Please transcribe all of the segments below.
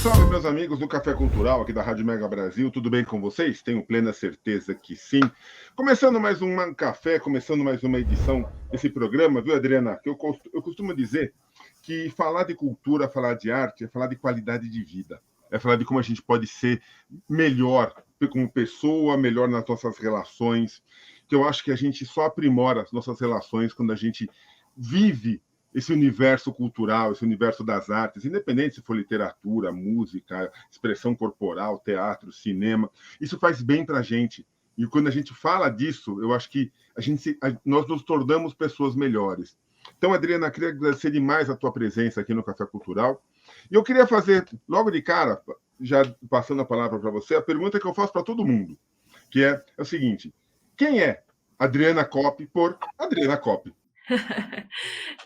salve, meus amigos do Café Cultural, aqui da Rádio Mega Brasil. Tudo bem com vocês? Tenho plena certeza que sim. Começando mais um café, começando mais uma edição desse programa, viu, Adriana? Que eu costumo dizer que falar de cultura, falar de arte, é falar de qualidade de vida. É falar de como a gente pode ser melhor como pessoa, melhor nas nossas relações. Que eu acho que a gente só aprimora as nossas relações quando a gente vive esse universo cultural, esse universo das artes, independente se for literatura, música, expressão corporal, teatro, cinema, isso faz bem para a gente. E quando a gente fala disso, eu acho que nós nos tornamos pessoas melhores. Então, Adriana, queria agradecer demais a tua presença aqui no Café Cultural. E eu queria fazer, logo de cara, já passando a palavra para você, a pergunta que eu faço para todo mundo, que é o seguinte: quem é Adriana Copp por Adriana Copp?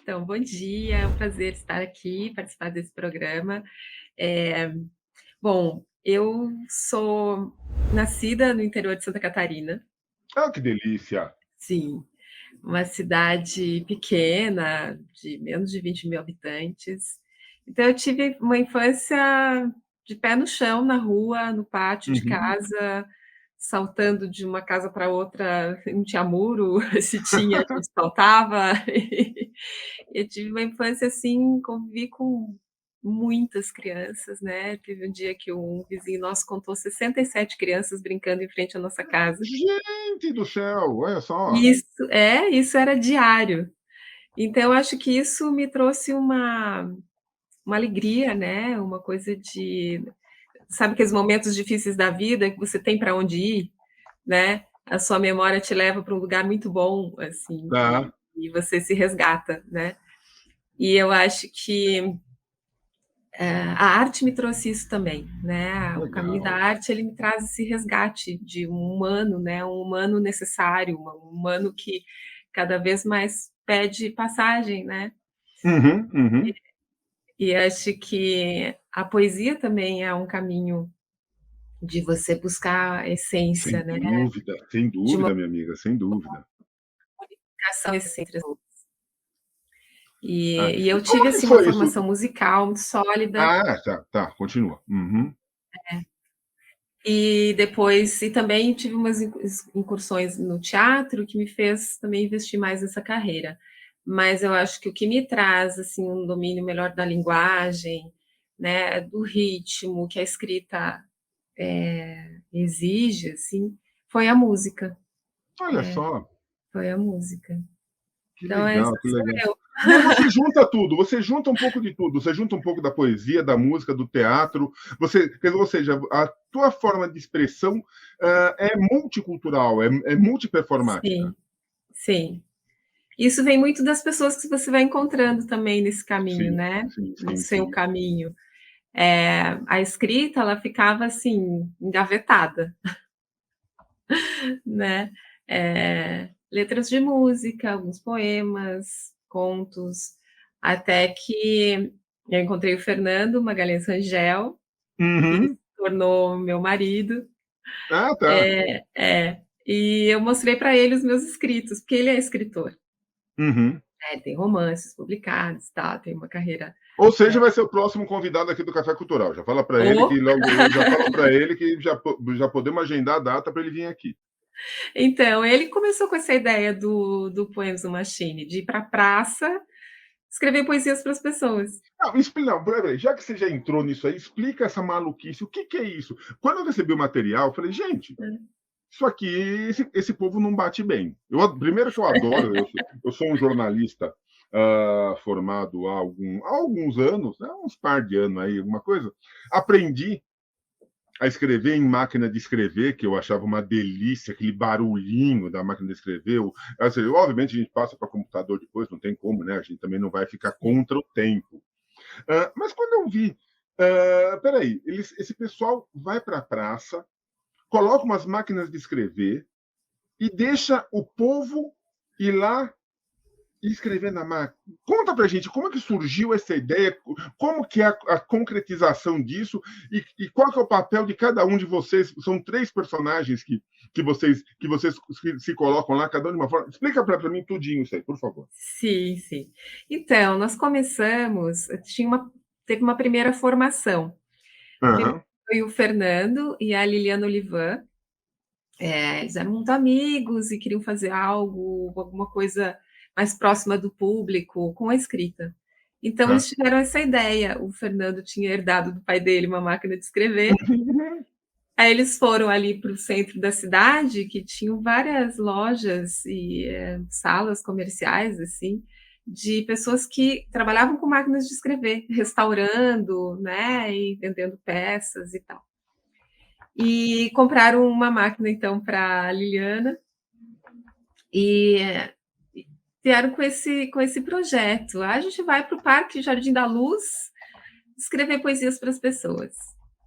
Então, bom dia, é um prazer estar aqui, participar desse programa. Bom, eu sou nascida no interior de Santa Catarina, Ah, que delícia! sim, uma cidade pequena, de menos de 20 mil habitantes. Então, eu tive uma infância de pé no chão, na rua, no pátio de Uhum. casa, saltando de uma casa para outra, não tinha muro, se tinha, a gente saltava. Eu tive uma infância assim, convivi com muitas crianças, né. Teve um dia que um vizinho nosso contou 67 crianças brincando em frente à nossa casa. Gente do céu, olha só. Isso era diário. Então eu acho que isso me trouxe uma alegria, né, uma coisa de sabe aqueles momentos difíceis da vida que você tem para onde ir, né, a sua memória te leva para um lugar muito bom, assim, Tá, e você se resgata, né. E eu acho que a arte me trouxe isso também, né, o caminho da legal. arte ele me traz esse resgate de um humano, né, um humano necessário, um humano que cada vez mais pede passagem, né. Uhum, uhum. E acho que a poesia também é um caminho de você buscar a essência, né, Sem de uma dúvida, minha amiga, sem dúvida. comunicação entre as outras. Ah, E eu e como tive, que assim, uma foi isso? formação musical muito sólida. Ah, tá, tá, continua. Uhum. E depois também tive umas incursões no teatro que me fez também investir mais nessa carreira. Mas eu acho que o que me traz, assim, um domínio melhor da linguagem, né, do ritmo que a escrita, exige, assim, foi a música, Olha só, foi a música. que Então essa legal, que sou legal. eu. E aí você junta tudo, você junta um pouco de tudo, você junta um pouco da poesia, da música, do teatro, ou seja, a tua forma de expressão é multicultural, é multiperformática. Sim, sim. Isso vem muito das pessoas que você vai encontrando também nesse caminho, Sim, né, sim, no sim, seu sim. caminho. A escrita ela ficava, assim, engavetada, né, letras de música, alguns poemas, contos, até que eu encontrei o Fernando Magalhães Rangel, que se Uhum. tornou meu marido, Ah, tá. e eu mostrei para ele os meus escritos, porque ele é escritor, Uhum. né, ele tem romances publicados, tal, tem uma carreira. Ou seja, vai ser o próximo convidado aqui do Café Cultural. Já fala para ele Oh, que logo, já fala para ele que já podemos agendar a data para ele vir aqui. então, ele começou com essa ideia do Poems no Machine, de ir para a praça escrever poesias para as pessoas. Não, peraí, já que você já entrou nisso aí, explica essa maluquice. O que, que é isso? Quando eu recebi o material, eu falei, gente, isso aqui, esse povo não bate bem. Primeiro que eu adoro, eu sou um jornalista formado há alguns anos, né, uns par de anos aí, alguma coisa. Aprendi a escrever em máquina de escrever, que eu achava uma delícia, aquele barulhinho da máquina de escrever. Assim, obviamente, a gente passa para computador depois, não tem como, né? A gente também não vai ficar Sim, contra o tempo. Mas quando eu vi, peraí, esse pessoal vai para a praça, coloca umas máquinas de escrever e deixa o povo ir lá e escrever na máquina. Conta pra gente como é que surgiu essa ideia, como que é a concretização disso e qual que é o papel de cada um de vocês. São três personagens que vocês se colocam lá, cada um de uma forma. Explica para mim tudinho isso aí, por favor. sim, sim. Então, nós começamos teve uma primeira formação. Primeiro Aham. foi o Fernando e a Liliana Olivan. Eles eram muito amigos e queriam fazer algo, alguma coisa mais próxima do público com a escrita. Então Tá. eles tiveram essa ideia. O Fernando tinha herdado do pai dele uma máquina de escrever. Aí eles foram ali para o centro da cidade, que tinham várias lojas e salas comerciais, assim, de pessoas que trabalhavam com máquinas de escrever, restaurando, né, e vendendo peças e tal. E compraram uma máquina, então, para a Liliana e vieram com esse projeto. A gente vai para o Parque Jardim da Luz escrever poesias para as pessoas.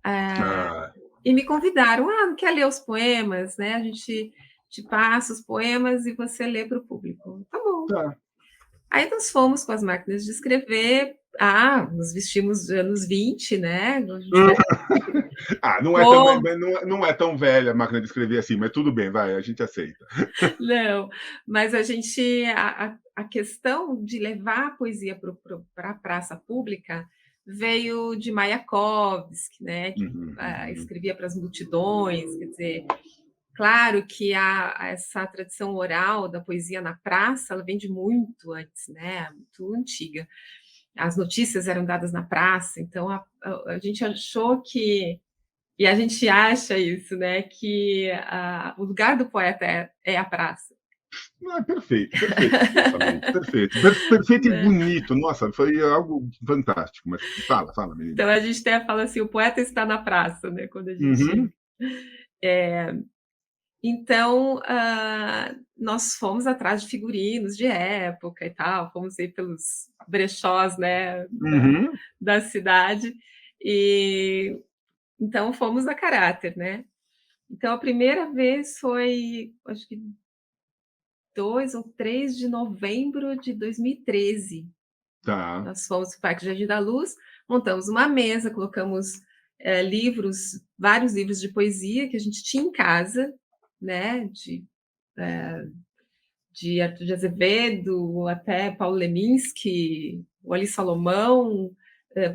É, Ah, e me convidaram, não quer ler os poemas, né? A gente te passa os poemas e você lê para o público. Tá bom. tá. Aí nós fomos com as máquinas de escrever, nos vestimos de anos 20, né? A gente foi Não é também, todo, não é tão velha a máquina de escrever assim, mas tudo bem, vai, a gente aceita. não, mas a questão de levar a poesia para a praça pública veio de Mayakovsky, né? Que Uhum, uhum. escrevia para as multidões, quer dizer, claro que essa tradição oral da poesia na praça, ela vem de muito antes, né? Muito antiga. As notícias eram dadas na praça, então a gente achou que, e a gente acha isso, né? Que o lugar do poeta é a praça. Não, é perfeito, perfeito esse pensamento, perfeito. Perfeito e Né? bonito, nossa, foi algo fantástico. Mas fala, menina. Então a gente até fala assim, o poeta está na praça, né? Quando a gente. Uhum. Então, nós fomos atrás de figurinos de época e tal, fomos aí pelos brechós, né, Uhum. da cidade, e então fomos a caráter, né. Então a primeira vez foi, acho que 2 ou 3 de novembro de 2013. Tá. Nós fomos para o Parque Jardim da Luz, montamos uma mesa, colocamos, livros, vários livros de poesia que a gente tinha em casa, né, de Arthur de Azevedo até Paulo Leminski, o Ali Salomão,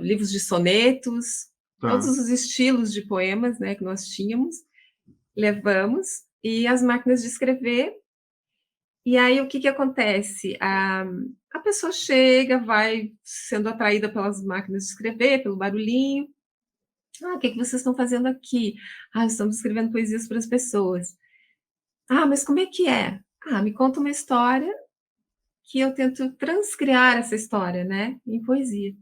livros de sonetos, todos Tá. os estilos de poemas, né, que nós tínhamos, levamos, e as máquinas de escrever. E aí o que que acontece? A pessoa chega, vai sendo atraída pelas máquinas de escrever, pelo barulhinho. O que que vocês estão fazendo aqui? Estamos escrevendo poesias para as pessoas. Mas como é que é? Me conta uma história que eu tento transcriar essa história, né, em poesia.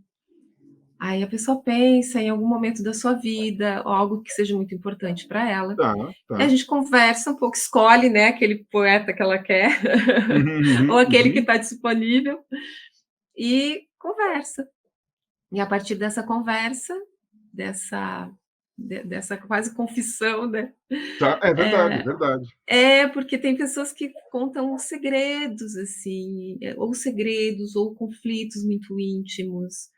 Aí a pessoa pensa em algum momento da sua vida, ou algo que seja muito importante para ela. Tá, E a tá. gente conversa um pouco, escolhe, né, aquele poeta que ela quer, Uhum, ou uhum, aquele que uhum. está disponível, e conversa. E a partir dessa conversa, dessa, dessa quase confissão, né? Tá, é verdade, é verdade. Porque tem pessoas que contam segredos, assim, ou segredos, ou conflitos muito íntimos,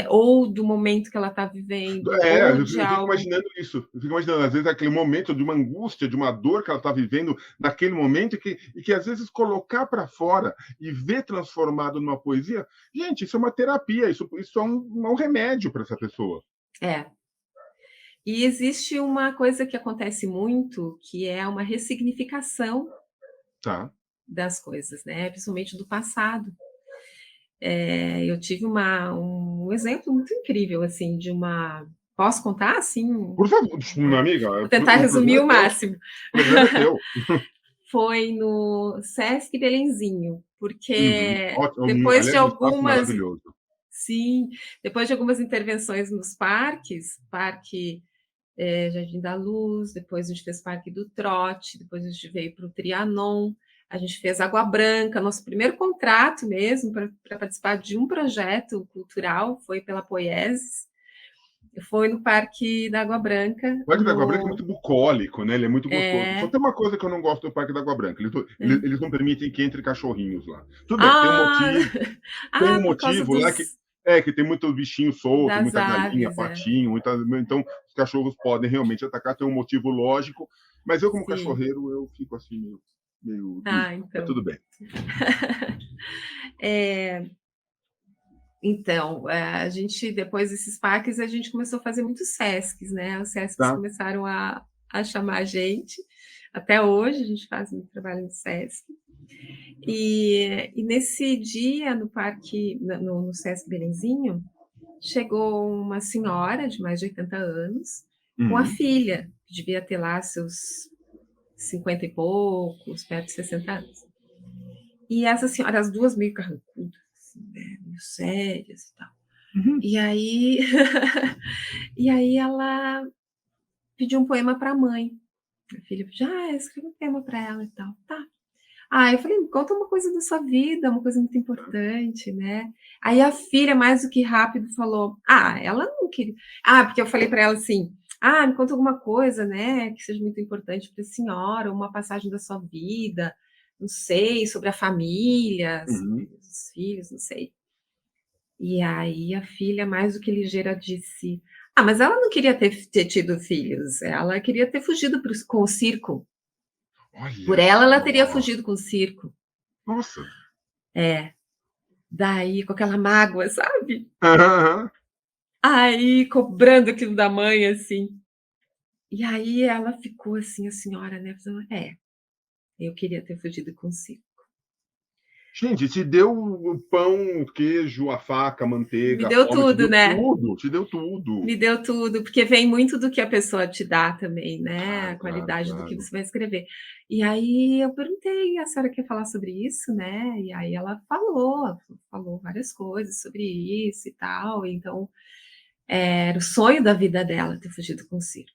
ou do momento que ela está vivendo, ou de Eu fico algo. imaginando isso. Eu fico imaginando, às vezes, aquele momento de uma angústia, de uma dor que ela está vivendo naquele momento, e que às vezes colocar para fora e ver transformado numa poesia, gente, isso é uma terapia, isso é um remédio para essa pessoa. É. E existe uma coisa que acontece muito, que é uma ressignificação Tá. das coisas, né? Principalmente do passado. Eu tive um exemplo muito incrível, assim, de uma. Posso contar? Assim, Por favor, minha amiga, vou tentar o resumir programa é o teu. máximo. O programa é teu. Foi no Sesc Belenzinho, Uhum. porque Ótimo. depois de Aliás, um espaço algumas. maravilhoso. Sim, depois de algumas intervenções nos parques, Parque Jardim da Luz, depois a gente fez Parque do Trote, depois a gente veio para o Trianon, a gente fez Água Branca, nosso primeiro contrato mesmo para participar de um projeto cultural foi pela Poieses, foi no Parque da Água Branca, O Parque da Água Branca é muito bucólico, né? Ele é muito gostoso. Só é, tem uma coisa que eu não gosto do Parque da Água Branca. Eles não permitem que entre cachorrinhos lá. Tudo bem, tem um ah, motivo. Tem um por causa motivo lá que tem muito bichinho solto, das muita galinha, aves, patinho, então os cachorros podem realmente atacar, tem um motivo lógico, mas eu, como sim. cachorreiro, eu fico assim meio. Mas Então. tudo bem. É, Então, a gente depois desses parques, a gente começou a fazer muitos Sescs, né, os Sescs Tá? começaram a chamar a gente, até hoje a gente faz muito trabalho no Sesc. E nesse dia no parque, no Sesc Belenzinho, chegou uma senhora de mais de 80 anos, com a Uhum. filha, que devia ter lá seus 50 e poucos, perto de 60 anos. E essa senhora, as duas meio carrancudas, assim, né, meio sérias e tal. Uhum. E aí, e aí ela pediu um poema para a mãe. A filha pediu, escreve um poema para ela e tal. Tá. Eu falei, conta uma coisa da sua vida, uma coisa muito importante, né? Aí a filha, mais do que rápido, falou, ela não queria. Porque eu falei para ela assim, me conta alguma coisa, né, que seja muito importante para a senhora, uma passagem da sua vida, não sei, sobre a família, Uhum. sobre os filhos, não sei. E aí a filha, mais do que ligeira, disse, mas ela não queria ter tido filhos, ela queria ter fugido com o circo. Por Olha ela teria só. fugido com o circo. Nossa. É. Daí, com aquela mágoa, sabe? Aham. Aí, cobrando aquilo da mãe, assim. E aí ela ficou assim, a senhora, né? Falando, eu queria ter fugido com o circo. Gente, te deu o pão, o queijo, a faca, a Me manteiga, a deu forma, te tudo, deu né? tudo, te deu tudo. Me deu tudo, porque vem muito do que a pessoa te dá também, né? Claro, A claro, qualidade do que claro. você vai escrever. E aí eu perguntei, a senhora quer falar sobre isso, né? E aí ela falou várias coisas sobre isso e tal. Então, era o sonho da vida dela ter fugido com o circo.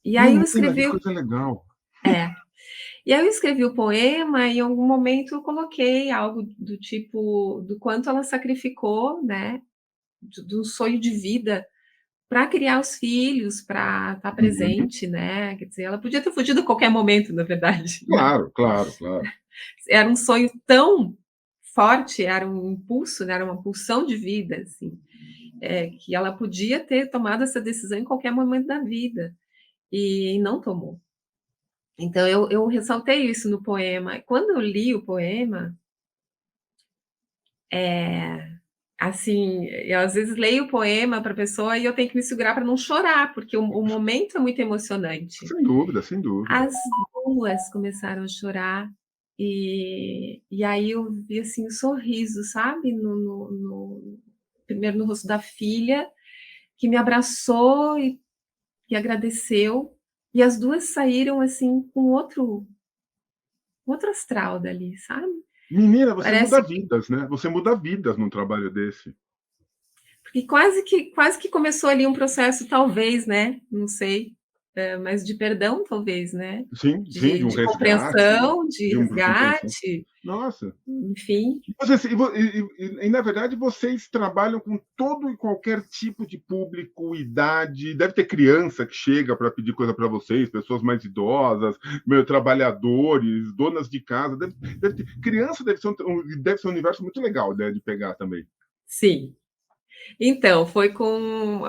E aí eu Menina, que escrevi, coisa legal. é, e aí eu escrevi o poema e em algum momento eu coloquei algo do tipo, do quanto ela sacrificou, né, do sonho de vida para criar os filhos, para estar Uhum. presente, né, quer dizer, ela podia ter fugido a qualquer momento, na verdade, né. Claro, claro, claro. Era um sonho tão forte, era um impulso, né, era uma pulsão de vida, assim, que ela podia ter tomado essa decisão em qualquer momento da vida, e não tomou. Então eu ressaltei isso no poema. Quando eu li o poema, assim, eu às vezes leio o poema para a pessoa e eu tenho que me segurar para não chorar, porque o momento é muito emocionante. Sem dúvida, sem dúvida. As 2 começaram a chorar, e aí eu vi, assim, o sorriso, sabe, primeiro no rosto da filha, que me abraçou e agradeceu, e as 2 saíram, assim, com outro astral dali, sabe. Menina, você muda Parece vidas, né? Você muda vidas num trabalho desse. porque quase que começou ali um processo, talvez, né, não sei, mas de perdão, talvez, né, Sim, sim, de um de resgate, compreensão, de de uma compreensão. resgate, Nossa. enfim. E você, na verdade, vocês trabalham com todo e qualquer tipo de público, idade. Deve ter criança que chega para pedir coisa para vocês, pessoas mais idosas, trabalhadores, donas de casa. Criança deve ser um universo muito legal, né, de pegar também. Sim. Então, foi com,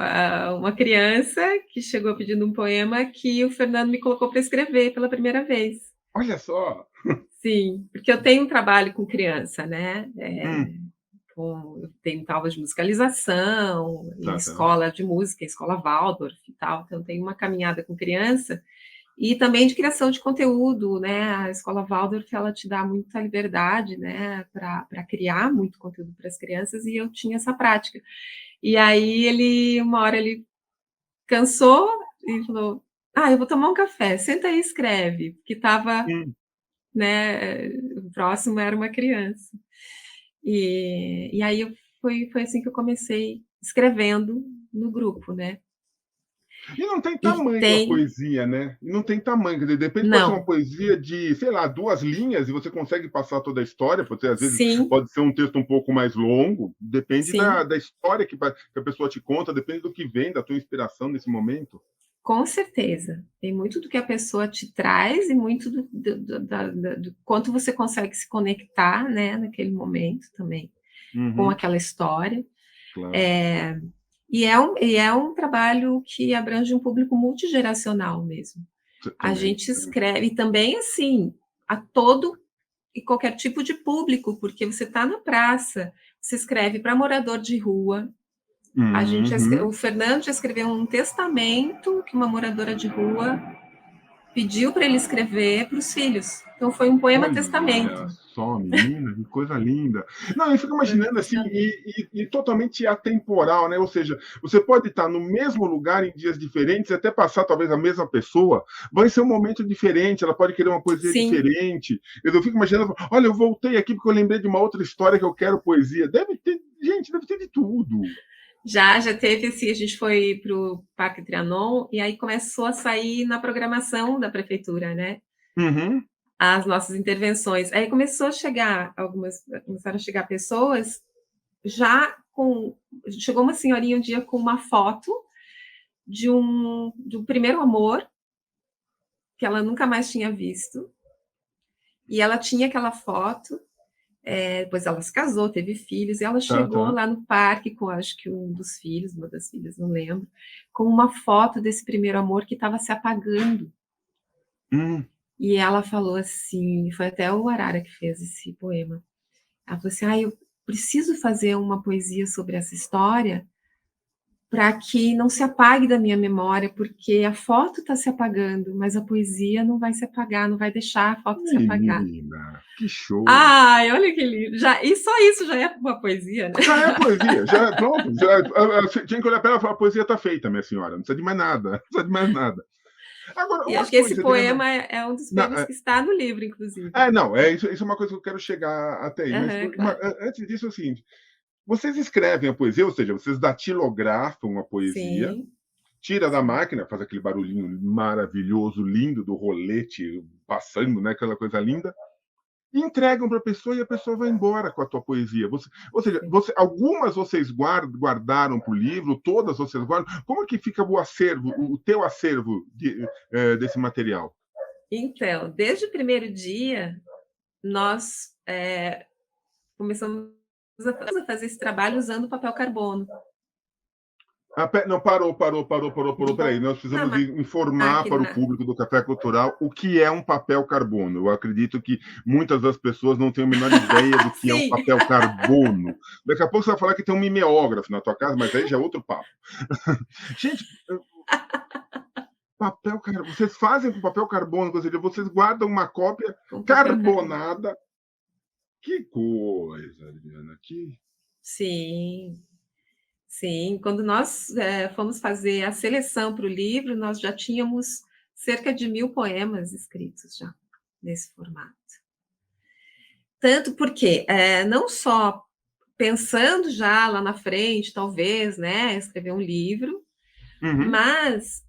uma criança que chegou pedindo um poema que o Fernando me colocou para escrever pela primeira vez. Olha só. Sim, porque eu tenho um trabalho com criança, né, Hum, eu tenho aulas de musicalização, em tá, tá. escola de música, em escola Waldorf e tal, então eu tenho uma caminhada com criança, e também de criação de conteúdo, né, a escola Waldorf ela te dá muita liberdade, né, para criar muito conteúdo para as crianças, e eu tinha essa prática. E aí uma hora ele cansou e falou: eu vou tomar um café, senta aí e escreve", porque estava, Hum. né, o próximo era uma criança. E aí foi assim que eu comecei escrevendo no grupo, né. E não tem E tamanho a tem poesia, né? E não tem tamanho, quer dizer, de repente pode ser uma não, poesia de, sei lá, 2 linhas e você consegue passar toda a história, porque às vezes sim, pode ser um texto um pouco mais longo, depende sim, da história que a pessoa te conta, depende do que vem, da tua inspiração nesse momento. com certeza. Tem muito do que a pessoa te traz e muito do quanto você consegue se conectar, né, naquele momento também, com Uhum, aquela história. claro. Eh e é um trabalho que abrange um público multigeracional mesmo. A Também. gente escreve e também, assim, a todo e qualquer tipo de público, porque você está na praça, se escreve para morador de rua. O Uhum. Fernando já escreveu um testamento que uma moradora de rua pediu para ele escrever para os filhos. Então foi um poema Olha testamento. só, menina, que coisa linda. Não, eu fico Poema imaginando assim, testamento. e totalmente atemporal, né? Ou seja, você pode estar no mesmo lugar em dias diferentes, até passar talvez a mesma pessoa, vai ser um momento diferente, ela pode querer uma poesia Sim, diferente. Eu fico imaginando, olha, eu voltei aqui porque eu lembrei de uma outra história que eu quero poesia. Deve ter, gente, deve ter de tudo. já teve assim, a gente foi para o Parque Trianon e aí começou a sair na programação da prefeitura, né? Uhum. As nossas intervenções. Aí começaram a chegar pessoas já com. Chegou uma senhorinha um dia com uma foto de um primeiro amor que ela nunca mais tinha visto. E ela tinha aquela foto, depois ela se casou, teve filhos, e ela Tá, chegou tá. lá no parque com, acho que um dos filhos, uma das filhas, não lembro, com uma foto desse primeiro amor que estava se apagando. Hum. E ela falou assim, foi até o Arara que fez esse poema. Ela falou assim: eu preciso fazer uma poesia sobre essa história para que não se apague da minha memória, porque a foto está se apagando, mas a poesia não vai se apagar, não vai deixar a foto se apagar. Menina, que show. Ai, olha que lindo. E só isso já é uma poesia, né? Já é poesia, já é pronto. Tinha que olhar para ela e falar: a poesia está feita, minha senhora, não precisa de mais nada, não precisa de mais nada. Agora, E uma acho que esse coisa, Adriana. poema é um dos Não, poemas que está no livro, inclusive. não, isso é uma coisa que eu quero chegar até aí. Mas Aham, claro. antes disso, é o seguinte: vocês escrevem a poesia, ou seja, vocês datilografam a poesia, Sim, tira da sim. máquina, faz aquele barulhinho maravilhoso, lindo do rolete passando, né, aquela coisa linda, e entregam para a pessoa e a pessoa vai embora com a tua poesia. Ou seja, Sim. algumas vocês guardaram para o livro, todas vocês guardam. Como é que fica o acervo, o teu acervo desse material? Então, desde o primeiro dia, nós começamos a fazer esse trabalho usando papel carbono. Não, parou. Peraí, nós Na precisamos informar para o máquina. público do Café Cultural o que é um papel carbono. Eu acredito que muitas das pessoas não têm a menor ideia do que é um Sim, papel carbono. Daqui a pouco você vai falar que tem um mimeógrafo na tua casa, mas aí já é outro papo. Gente, papel carbono. Vocês fazem com papel carbono, ou seja, vocês guardam uma cópia com papel carbono. carbonada. Que coisa, Adriana. Sim, sim. Quando nós fomos fazer a seleção para o livro, nós já tínhamos cerca de 1.000 poemas escritos já nesse formato. Tanto porque não só pensando já lá na frente, talvez, né, escrever um livro, Uhum. mas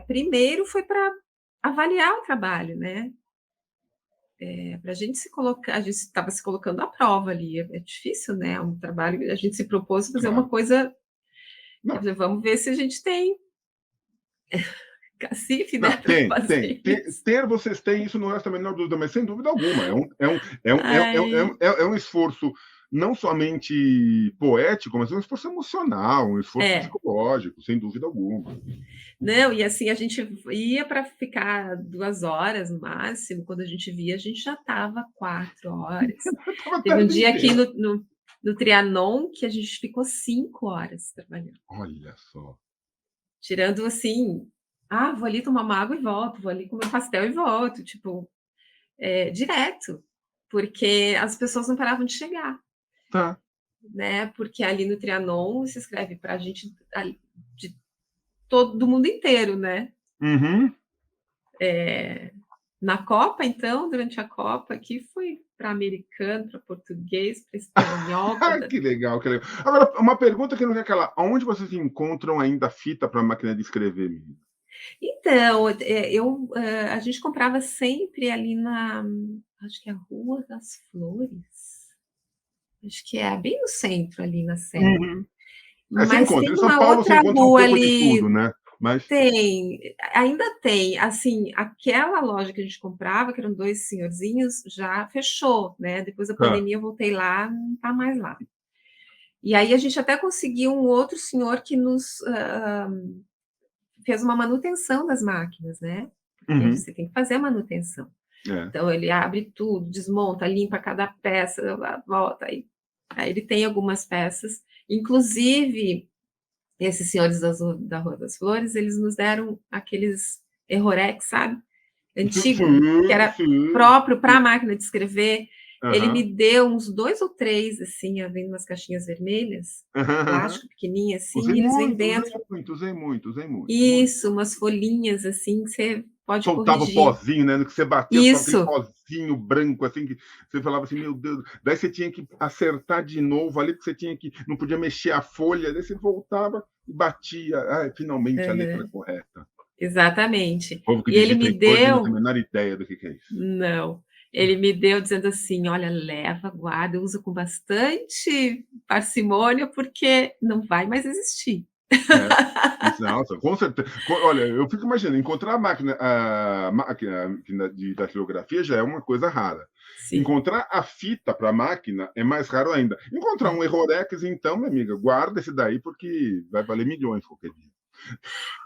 primeiro foi para avaliar o trabalho, né? Para a gente se colocar, a gente estava se colocando à prova ali, é difícil, né? Um trabalho, a gente se propôs fazer uma Claro. coisa, Não, vamos ver se a gente tem cacife, né, não, para tem, tem. fazer isso. Vocês têm, isso não resta a menor dúvida, mas sem dúvida alguma. Ai, É um esforço não somente poético, mas é um esforço emocional, um esforço é, psicológico, sem dúvida alguma. não, e assim, a gente ia para ficar 2 horas no máximo, quando a gente via, a gente já estava 4 horas. Estava a Teve um tarde dia aqui inteira. no Trianon que a gente ficou 5 horas trabalhando, Olha só. tirando assim, vou ali tomar uma água e volto, vou ali comer um pastel e volto, tipo, direto, porque as pessoas não paravam de chegar, Tá. né? Porque ali no Trianon se escreve para a gente de todo do mundo inteiro, né? Uhum. Na Copa, então, durante a Copa, aqui foi para americano, para português, para espanhol. Que legal, que legal. Agora, uma pergunta que não quer calar. Onde vocês encontram ainda fita para a máquina de escrever, menina? Então, a gente comprava sempre ali acho que é a Rua das Flores, acho que é bem no centro ali na Sé. Uhum. Você Mas encontra. tem Em São uma Paulo você outra encontra um rua pouco de tudo, ali. né? Mas. Ainda tem, assim, aquela loja que a gente comprava, que eram 2 senhorzinhos, já fechou, né? Depois da Tá. pandemia eu voltei lá, não está mais lá. E aí a gente até conseguiu um outro senhor que nos fez uma manutenção das máquinas, né? Porque Uhum. você tem que fazer a manutenção. É. Então ele abre tudo, desmonta, limpa cada peça, volta aí. Aí ele tem algumas peças, inclusive esses senhores da Rua das Flores, eles nos deram aqueles errorex, sabe? Antigo, que Sim, era sim. próprio para a máquina de escrever. Ele me Aham. deu uns 2 ou 3, assim, vem umas caixinhas vermelhas, plástico pequenininho assim, Usei e eles vêm muito, usei dentro. muito, usei muito, usei muito, muito. Isso, umas folhinhas assim que você pode Soltava o corrigir. pozinho, né? No que você batia, ficava aquele Isso, pozinho branco, assim, que você falava assim, meu Deus. Daí você tinha que acertar de novo ali, que você tinha que. Não podia mexer a folha, daí você voltava e batia. Ah, finalmente a letra aham, correta. exatamente. O povo que E ele digita me em Word não tem a deu menor ideia do que é isso. não, ele me deu dizendo assim: "Olha, leva, guarda, usa com bastante parcimônia, porque não vai mais existir". É. Isso, nossa, com certeza. Olha, eu fico imaginando, encontrar a máquina de datilografia já é uma coisa rara. Sim, Encontrar a fita para a máquina é mais raro ainda. Encontrar é. um Errorex, então, minha amiga, guarda esse daí porque vai valer milhões qualquer dia.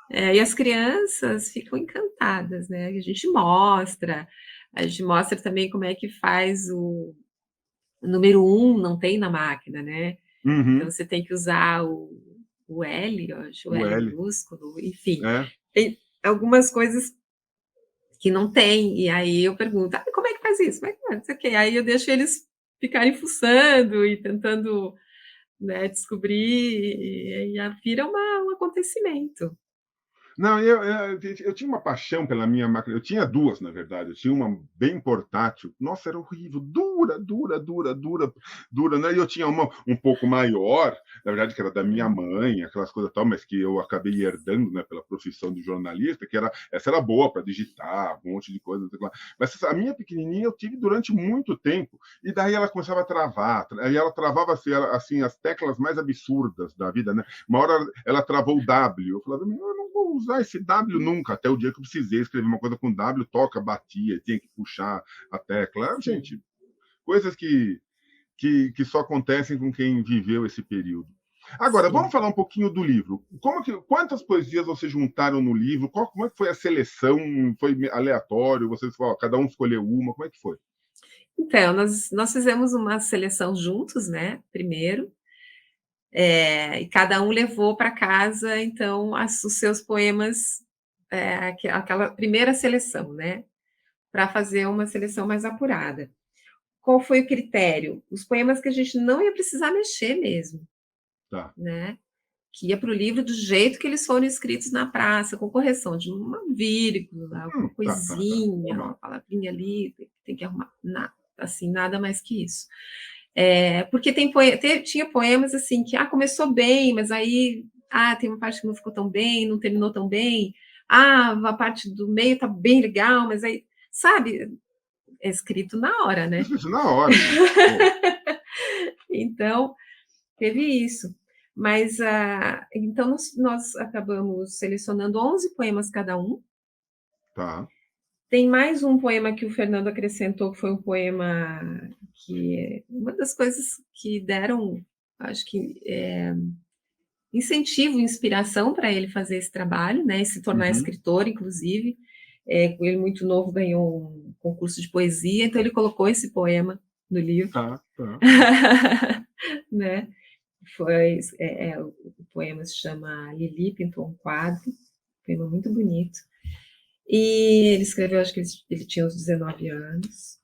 E as crianças ficam encantadas, né, a gente mostra também como é que faz o número 1 não tem na máquina, né, então Uhum, você tem que usar o L, eu acho, o o L L. minúsculo, enfim, É. tem algumas coisas que não tem, e aí eu pergunto: "Ah, como é que faz isso? Como é que faz?", não sei o quê, aí eu deixo eles ficarem fuçando e tentando, né, descobrir, e aí vira um acontecimento. Não, eu tinha uma paixão pela minha máquina. Eu tinha duas, na verdade. Eu tinha uma bem portátil. Nossa, era horrível. Dura, dura, dura, dura, dura, né? E eu tinha uma um pouco maior, na verdade, que era da minha Hum, mãe, aquelas coisas tal, mas que eu acabei herdando, né, pela profissão de jornalista, que era, essa era boa para digitar, um monte de coisa, não sei o que lá. Mas a minha pequenininha eu tive durante muito tempo. E daí ela começava a travar. Aí ela travava assim, as teclas mais absurdas da vida, né? Uma hora ela travou o W. Eu falava, eu não vou usar esse W nunca, até o dia que eu precisei escrever uma coisa com W, toca, batia, tinha que puxar a tecla. Ah, sim, gente, coisas que só acontecem com quem viveu esse período. Agora, vamos sim. falar um pouquinho do livro. Quantas poesias vocês juntaram no livro? Como é que foi a seleção? Foi aleatório? Vocês falaram, cada um escolheu uma? Como é que foi? Então, nós fizemos uma seleção juntos, né, primeiro, e cada um levou para casa, então, os seus poemas, aquela primeira seleção, né, para fazer uma seleção mais apurada. Qual foi o critério? Os poemas que a gente não ia precisar mexer mesmo, Tá. né, que ia para o livro do jeito que eles foram escritos na praça, com correção de uma vírgula, alguma Tá. coisinha, uma Normal. palavrinha ali, tem que arrumar, assim, nada mais que isso. Porque tinha poemas assim que começou bem, mas aí tem uma parte que não ficou tão bem, não terminou tão bem. A parte do meio tá bem legal, mas aí, sabe, é escrito na hora, né? Isso na hora, gente. Pô, Então, teve isso. Mas, então, nós acabamos selecionando 11 poemas cada um. tá. Tem mais um poema que o Fernando acrescentou, que foi um poema que uma das coisas que deram, acho que, incentivo, inspiração para ele fazer esse trabalho, né, e se tornar Uhum. escritor, inclusive. Ele muito novo ganhou um concurso de poesia, então ele colocou esse poema no livro, Tá. né? O poema se chama Lili pintou um quadro, um poema muito bonito. E ele escreveu, acho que ele tinha uns 19 anos.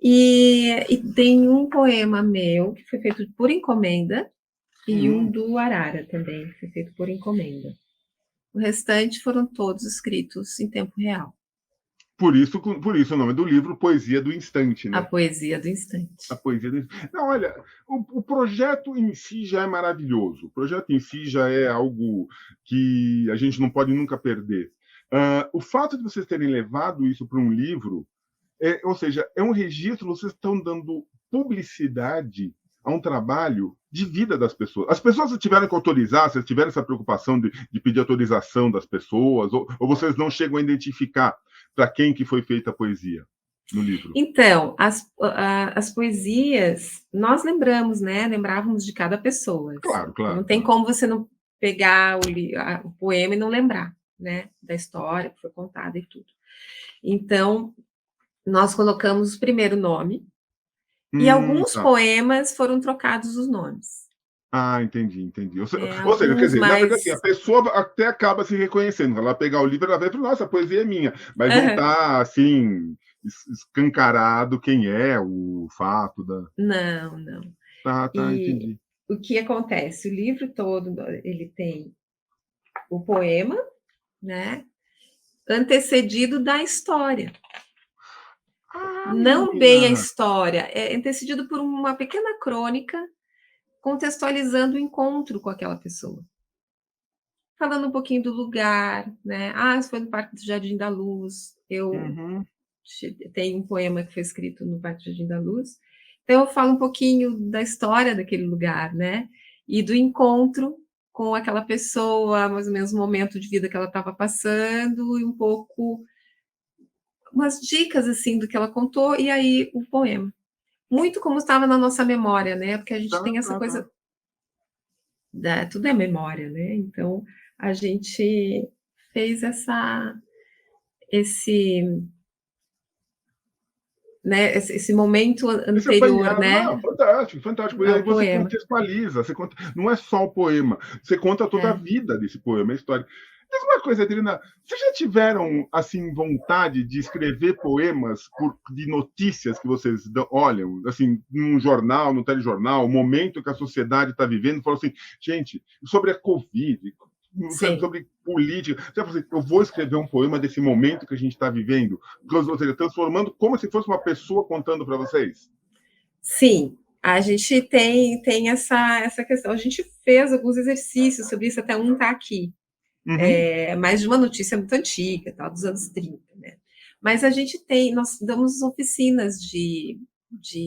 E tem um poema meu que foi feito por encomenda e um Hum. do Arara também, que foi feito por encomenda. O restante foram todos escritos em tempo real. Por isso o nome do livro, Poesia do Instante, A né? poesia do A instante. poesia do instante. Não, olha, o projeto em si já é maravilhoso. O projeto em si já é algo que a gente não pode nunca perder. O fato de vocês terem levado isso para um livro, ou seja, é um registro, vocês estão dando publicidade a um trabalho de vida das pessoas. As pessoas tiveram que autorizar, vocês tiveram essa preocupação de pedir autorização das pessoas, ou vocês não chegam a identificar para quem que foi feita a poesia no livro? Então, as poesias, nós lembramos, né? Lembrávamos de cada pessoa. Claro, Não claro, tem claro. como você não pegar o poema e não lembrar, né? Da história que foi contada e tudo. Então, nós colocamos o primeiro nome, E alguns Tá. poemas foram trocados os nomes. Ah, entendi, entendi. Ou seja, quer Alguns dizer, na verdade, assim, mais a pessoa até acaba se reconhecendo. Ela pegar o livro, ela vai falar, nossa, a poesia é minha, mas não aham. está assim escancarado quem é o fato da. Não, não. Tá, tá, E entendi. o que acontece? O livro todo, ele tem o poema, né, antecedido da história. Ah, Não bem a menina! história, é antecedido por uma pequena crônica contextualizando o encontro com aquela pessoa. Falando um pouquinho do lugar, né? Ah, isso foi no Parque do Jardim da Luz. Eu Uhum. tenho um poema que foi escrito no Parque do Jardim da Luz. Então, eu falo um pouquinho da história daquele lugar, né? E do encontro com aquela pessoa, mais ou menos o momento de vida que ela estava passando, e um pouco umas dicas assim do que ela contou, e aí o poema. Muito como estava na nossa memória, né? Porque a gente Tá, tem essa tá, tá. coisa tudo é memória, né? Então a gente fez esse, né, esse momento Esse anterior, apanhado, não, né, fantástico, fantástico. E aí ao você poema. contextualiza, você conta, não é só o poema, você conta toda a É. vida desse poema, a história. Diz uma coisa, Adriana, vocês já tiveram assim vontade de escrever poemas de notícias que vocês olham, assim, num jornal, no telejornal, o momento que a sociedade está vivendo, falam assim, gente, sobre a Covid, sabe, Sim, sobre política, você fala assim, eu vou escrever um poema desse momento que a gente está vivendo, ou seja, transformando como se fosse uma pessoa contando para vocês. sim. A gente tem essa questão. A gente fez alguns exercícios sobre isso, até um está aqui. Uhum. Mas de uma notícia muito antiga, tal, dos anos 30, né? Mas a gente nós damos oficinas de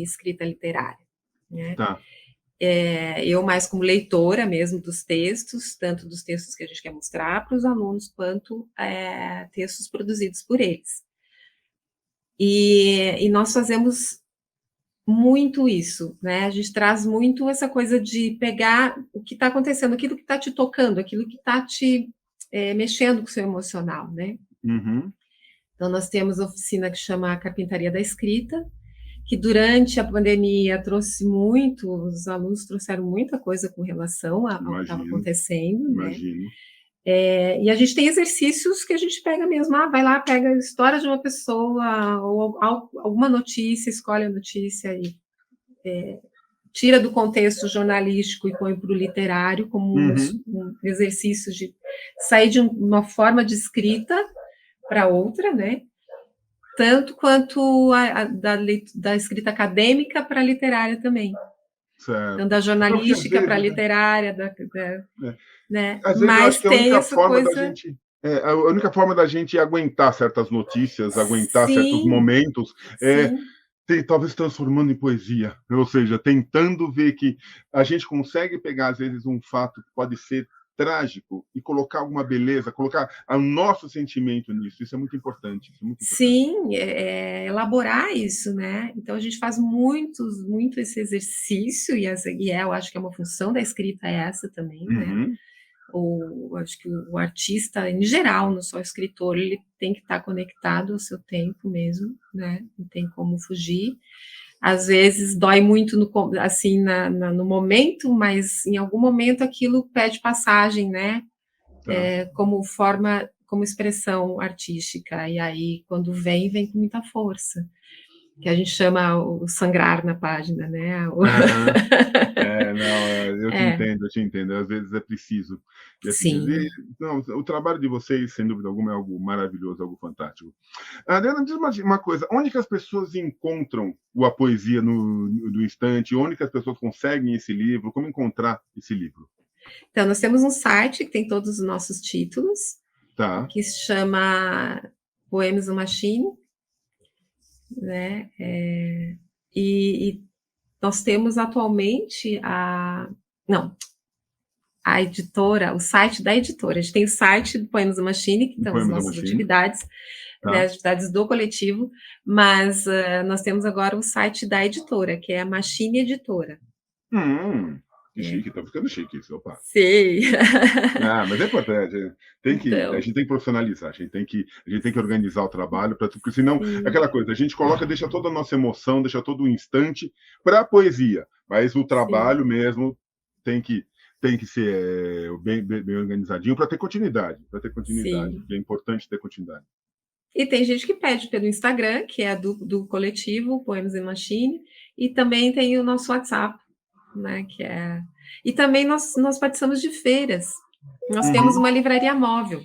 escrita literária, né? Tá. Eu mais como leitora mesmo dos textos, tanto dos textos que a gente quer mostrar para os alunos, quanto textos produzidos por eles. E nós fazemos muito isso, né? A gente traz muito essa coisa de pegar o que está acontecendo, aquilo que está te tocando, aquilo que está te mexendo com o seu emocional, né? Uhum. Então, nós temos oficina que chama Carpintaria da Escrita, que durante a pandemia trouxe muito, os alunos trouxeram muita coisa com relação ao que estava Imagino, acontecendo, né? imagino. E a gente tem exercícios que a gente pega mesmo, vai lá, pega a história de uma pessoa, ou alguma notícia, escolhe a notícia e tira do contexto jornalístico e põe para o literário como Uhum. um exercício de sair de uma forma de escrita para outra, né? Tanto quanto da escrita acadêmica para a literária também. Então, Certo. da Não, porque às jornalística para a vezes, literária, né, né? às vezes eu acho Mas que a tem única essa forma da coisa. gente a única forma da gente aguentar certas notícias, aguentar certos Sim, momentos, é sim. talvez transformando em poesia, ou seja, tentando ver que a gente consegue pegar, às vezes, um fato que pode ser trágico e colocar alguma beleza, colocar o nosso sentimento nisso. Isso é muito importante, isso é muito importante. Sim, elaborar isso, né? Então a gente faz muito esse exercício, eu acho que é uma função da escrita essa também, né? Uhum. Acho que o artista, em geral, não só o escritor, ele tem que estar conectado ao seu tempo mesmo, né? Não tem como fugir. Às vezes dói muito assim, no momento, mas em algum momento aquilo pede passagem, né? Tá. Como forma, como expressão artística. E aí, quando vem com muita força. Que a gente chama o sangrar na página, né? Aham. Não, eu te É, entendo, eu te entendo. Às vezes é preciso. E é preciso. E, sim. não, o trabalho de vocês, sem dúvida alguma, é algo maravilhoso, algo fantástico. Adriana, diz uma coisa: onde que as pessoas encontram a poesia do instante? Onde que as pessoas conseguem esse livro? Como encontrar esse livro? Então, nós temos um site que tem todos os nossos títulos, Tá. que se chama Poems on Machine, né? E nós temos atualmente não, a editora, o site da editora. A gente tem o site do Poems on Machine, que estão as Poemas da nossas Machine. atividades, né, Tá. as atividades do coletivo, mas nós temos agora o site da editora, que é a Machine Editora. Hum. Que É, chique, tá ficando chique isso, opa. sei. Ah, mas é importante. A Então, gente tem que profissionalizar, a gente tem que organizar o trabalho, porque senão, é sim, aquela coisa, a gente coloca, deixa toda a nossa emoção, deixa todo o instante para a poesia, mas o sim, trabalho mesmo tem que, tem que ser bem organizadinho para ter continuidade, sim. porque é importante ter continuidade. E tem gente que pede pelo Instagram, que é do coletivo Poemas in Machine, e também tem o nosso WhatsApp, né, que é... E também nós participamos de feiras. Nós temos Uhum. uma livraria móvel.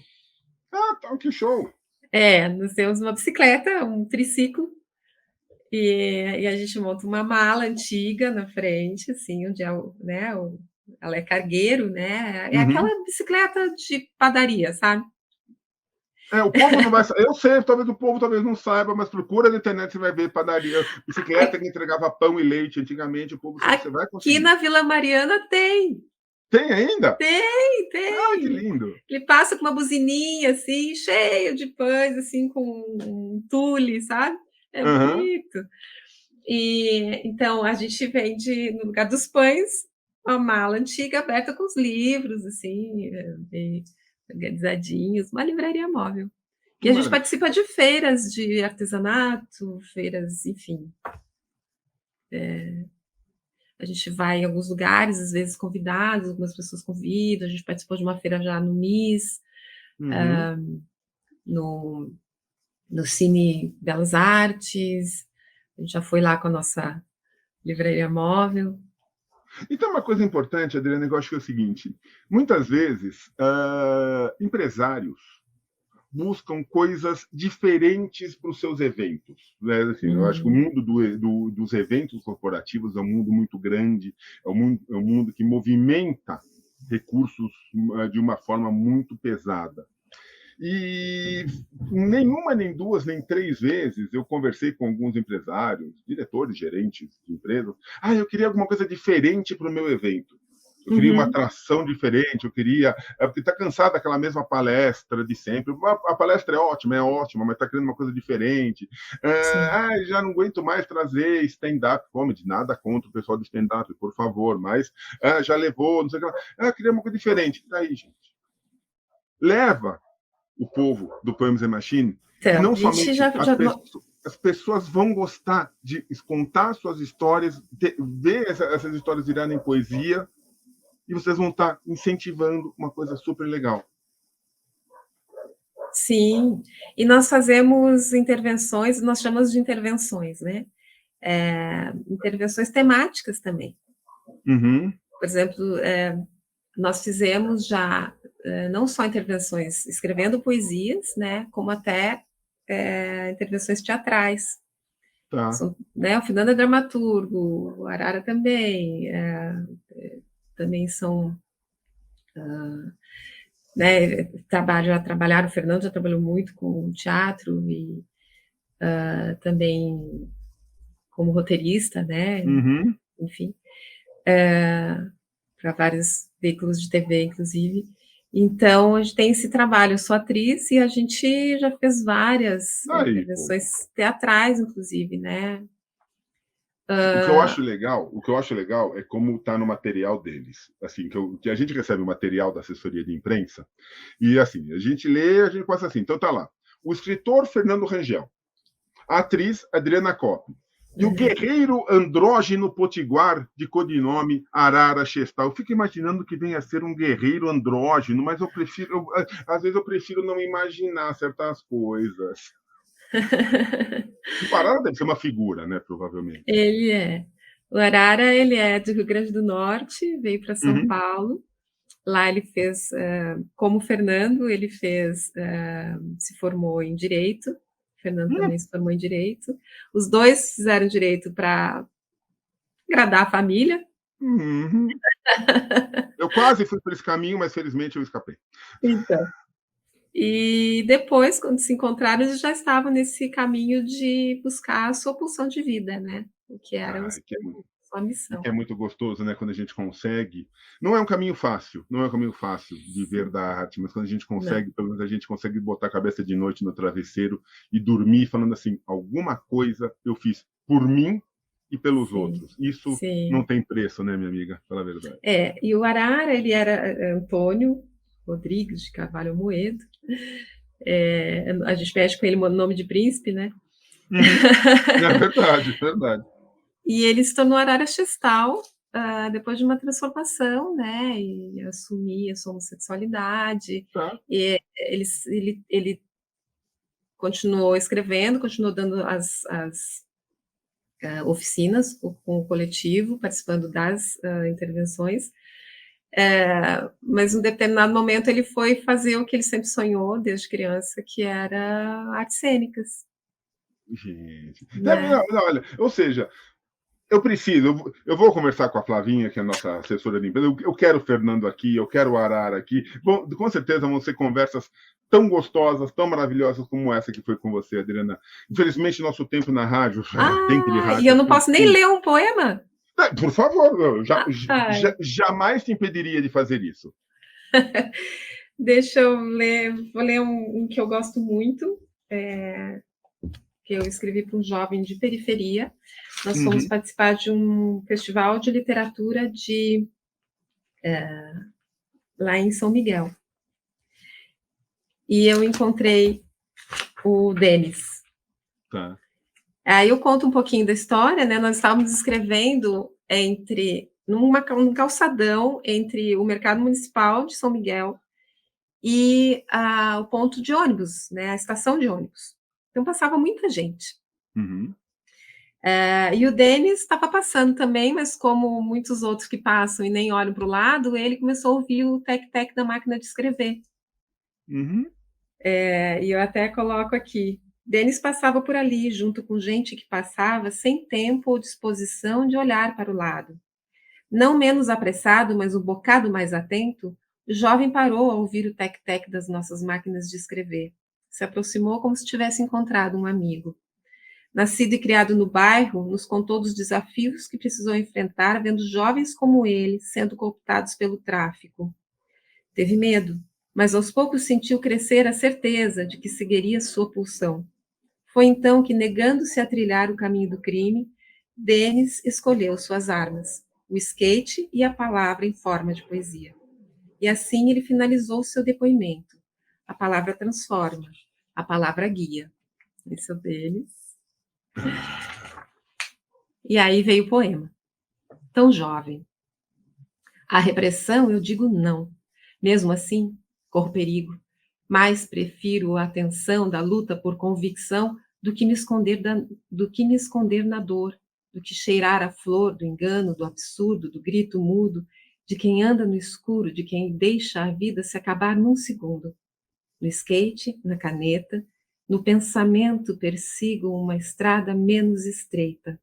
Ah, tá, que show! É, nós temos uma bicicleta, um triciclo, e a gente monta uma mala antiga na frente, assim, onde é ela é cargueiro, né? É aquela Uhum. bicicleta de padaria, sabe? É, o povo não vai. Eu sei, talvez o povo talvez não saiba, mas procura na internet, você vai ver padaria, bicicleta que entregava pão e leite antigamente, o povo você vai Aqui conseguir. na Vila Mariana tem, Tem ainda? tem, Ah, que tem. lindo! Ele passa com uma buzininha, assim, cheio de pães, assim, com um tule, sabe? É Aham. bonito. E então a gente vende, no lugar dos pães, uma mala antiga aberta com os livros, assim, bem organizadinhos, uma livraria móvel. Que E a gente maravilha. participa de feiras de artesanato, feiras, enfim. A gente vai em alguns lugares, às vezes convidados, algumas pessoas convidam. A gente participou de uma feira já no MIS, Uhum. no, no Cine Belas Artes. A gente já foi lá com a nossa livraria móvel. Então, uma coisa importante, Adriana, eu acho que é o seguinte: muitas vezes, empresários buscam coisas diferentes para os seus eventos. Né? Assim, eu acho que o Uhum, mundo dos eventos corporativos é um mundo muito grande, é um mundo que movimenta recursos de uma forma muito pesada. E nenhuma, nem duas, nem três vezes eu conversei com alguns empresários, diretores, gerentes de empresas. Ah, eu queria alguma coisa diferente para o meu evento. Eu queria uma uhum, atração diferente, eu queria. É porque está cansado daquela mesma palestra de sempre. A palestra é ótima, mas está querendo uma coisa diferente. sim. Já não aguento mais trazer stand-up comedy, nada contra o pessoal de stand-up, por favor, mas já levou, não sei o que lá. Queria uma coisa diferente. Daí, gente, leva o povo do Poems and Machine, que Então, não a gente somente as pessoas vão gostar de contar suas histórias, ver essas histórias virarem poesia, e vocês vão estar incentivando uma coisa super legal. sim, e nós fazemos intervenções, nós chamamos de intervenções, né? Intervenções temáticas também. Uhum. Por exemplo, nós fizemos já não só intervenções escrevendo poesias, né, como até intervenções teatrais. Tá. São, né, o Fernando é dramaturgo, o Arara também, também são, né, já trabalharam, o Fernando já trabalhou muito com teatro e também como roteirista, né, Uhum. enfim, para vários veículos de TV, inclusive. Então, a gente tem esse trabalho. Eu sou atriz e a gente já fez várias Aí, pô. intervenções teatrais, inclusive, né? O que eu acho legal é como está no material deles. Assim, que a gente recebe o material da assessoria de imprensa e assim, a gente lê, a gente passa assim, então tá lá. O escritor Fernando Rangel, a atriz Adriana Coppe. E o Uhum. guerreiro andrógeno potiguar de codinome Arara Chestal. Eu fico imaginando que venha a ser um guerreiro andrógeno, mas às vezes eu prefiro não imaginar certas coisas. O Arara deve ser uma figura, né? Provavelmente. Ele é. O Arara, ele é do Rio Grande do Norte, veio para São Uhum. Paulo. Lá ele fez, como Fernando, ele fez, se formou em Direito. O Fernando também se formou em Direito. Os dois fizeram Direito para agradar a família. Uhum. Eu quase fui por esse caminho, mas felizmente eu escapei. Então. E depois, quando se encontraram, eles já estavam nesse caminho de buscar a sua pulsão de vida, né? O que era Ah, sua que missão. é muito gostoso, né? Quando a gente consegue. Não é um caminho fácil, não é um caminho fácil viver da arte, mas quando a gente Não. consegue, pelo menos a gente consegue botar a cabeça de noite no travesseiro e dormir falando assim: alguma coisa eu fiz por mim e pelos sim, outros. Isso não sim. tem preço, né, minha amiga? Fala a verdade. E o Arara, ele era Antônio Rodrigues de Carvalho Moedo. A gente mexe com ele no nome de príncipe, né? Uhum. É verdade, verdade. E ele se tornou Arara Chestal depois de uma transformação, né? E assumir a sua homossexualidade. Tá. E ele continuou escrevendo, continuou dando as oficinas com o coletivo, participando das intervenções. Mas em um determinado momento ele foi fazer o que ele sempre sonhou desde criança, que era artes cênicas, Gente. Não, né? não, olha, ou seja, eu vou conversar com a Flavinha, que é a nossa assessora de empresa. Eu quero o Fernando aqui, eu quero o Arara aqui. Bom, com certeza vão ser conversas tão gostosas, tão maravilhosas como essa que foi com você, Adriana. Infelizmente, nosso tempo na rádio, tempo de E eu rádio, não posso nem ler um poema. por favor, eu Ai, jamais te impediria de fazer isso. deixa eu ler, vou ler um que eu gosto muito, que eu escrevi para um jovem de periferia. Nós fomos Uhum. participar de um festival de literatura lá em São Miguel. E eu encontrei o Denis. Tá. Aí eu conto um pouquinho da história, né? Nós estávamos escrevendo num calçadão entre o Mercado Municipal de São Miguel e o ponto de ônibus, né? A estação de ônibus. Então passava muita gente. Uhum. E o Denis estava passando também, mas como muitos outros que passam e nem olham para o lado, ele começou a ouvir o tec-tec da máquina de escrever. Uhum. E eu até coloco aqui. Denis passava por ali, junto com gente que passava, sem tempo ou disposição de olhar para o lado. Não menos apressado, mas um bocado mais atento, o jovem parou ao ouvir o tec-tec das nossas máquinas de escrever. Se aproximou como se tivesse encontrado um amigo. Nascido e criado no bairro, nos contou dos desafios que precisou enfrentar vendo jovens como ele sendo cooptados pelo tráfico. Teve medo, mas aos poucos sentiu crescer a certeza de que seguiria sua pulsão. Foi então que, negando-se a trilhar o caminho do crime, Denis escolheu suas armas, o skate e a palavra em forma de poesia. E assim ele finalizou seu depoimento. A palavra transforma, a palavra guia. Esse é o Denis. E aí veio o poema. Tão jovem. À repressão eu digo não. Mesmo assim, corro perigo. Mas prefiro a atenção da luta por convicção do que me esconder na dor, do que cheirar a flor do engano, do absurdo, do grito mudo, de quem anda no escuro, de quem deixa a vida se acabar num segundo. No skate, na caneta, no pensamento persigo uma estrada menos estreita.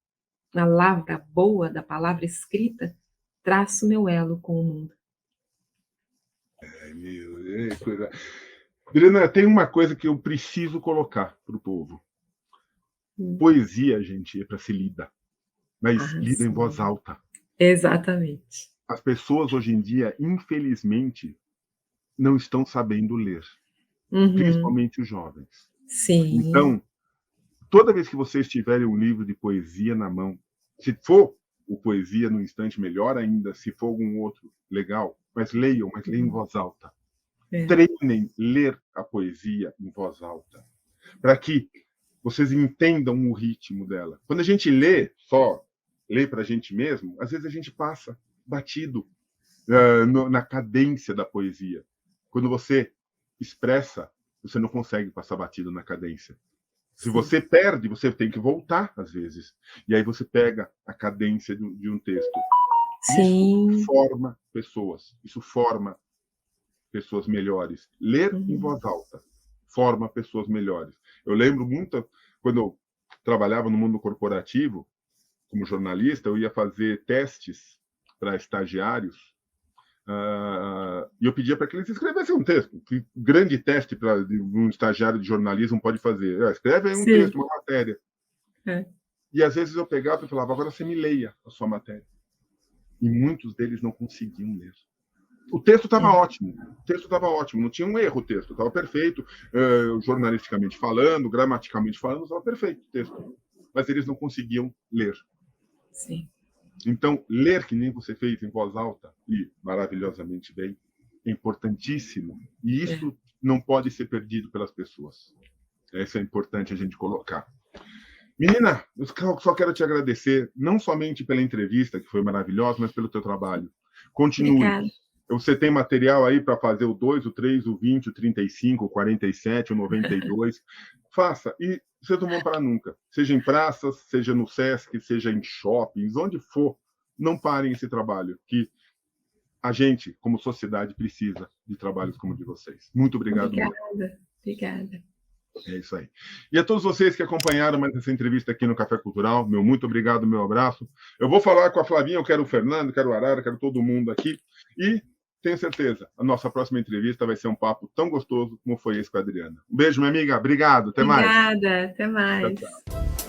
Na lavra boa da palavra escrita, traço meu elo com o mundo. Ai, meu, coisa. Adriana, tem uma coisa que eu preciso colocar para o povo. Poesia, gente, é para ser lida, mas lida em voz Sim. alta. Exatamente. As pessoas hoje em dia, infelizmente, não estão sabendo ler, Uhum. principalmente os jovens. Sim. Então, toda vez que vocês tiverem um livro de poesia na mão, se for o poesia no instante, melhor ainda, se for algum outro, legal, mas leiam em voz alta. É. Treinem ler a poesia em voz alta, para que vocês entendam o ritmo dela. Quando a gente lê, só lê para a gente mesmo, às vezes a gente passa batido na cadência da poesia. Quando você expressa, você não consegue passar batido na cadência. Se Sim. você perde, você tem que voltar, às vezes. E aí você pega a cadência de um texto. Isso Sim. forma pessoas. Isso forma pessoas melhores. Ler em Uhum. voz alta forma pessoas melhores. Eu lembro muito, quando eu trabalhava no mundo corporativo, como jornalista, eu ia fazer testes para estagiários e eu pedia para que eles escrevessem um texto. Que grande teste para um estagiário de jornalismo pode fazer? Escreve aí um Sim. texto, uma matéria. É. E às vezes eu pegava e falava, agora você me leia a sua matéria. E muitos deles não conseguiam ler. O texto estava É. ótimo, não tinha um erro o texto, estava perfeito, jornalisticamente falando, gramaticalmente falando, estava perfeito o texto. Mas eles não conseguiam ler. sim. Então, ler que nem você fez em voz alta, e maravilhosamente bem, é importantíssimo. E É. isso não pode ser perdido pelas pessoas. Isso é importante a gente colocar. Menina, eu só quero te agradecer, não somente pela entrevista, que foi maravilhosa, mas pelo teu trabalho. Continue. Obrigada. Você tem material aí para fazer o 2, o 3, o 20, o 35, o 47, o 92. Faça. E vocês não vão parar nunca. Seja em praças, seja no Sesc, seja em shoppings, onde for. Não parem esse trabalho, que a gente, como sociedade, precisa de trabalhos como o de vocês. Muito obrigado mesmo. Obrigada. É isso aí. E a todos vocês que acompanharam mais essa entrevista aqui no Café Cultural, meu muito obrigado, meu abraço. Eu vou falar com a Flavinha, eu quero o Fernando, quero o Arara, quero todo mundo aqui. E tenho certeza, a nossa próxima entrevista vai ser um papo tão gostoso como foi esse com a Adriana. Um beijo, minha amiga. Obrigado. Até mais. Obrigada. Até Tchau, mais. tchau.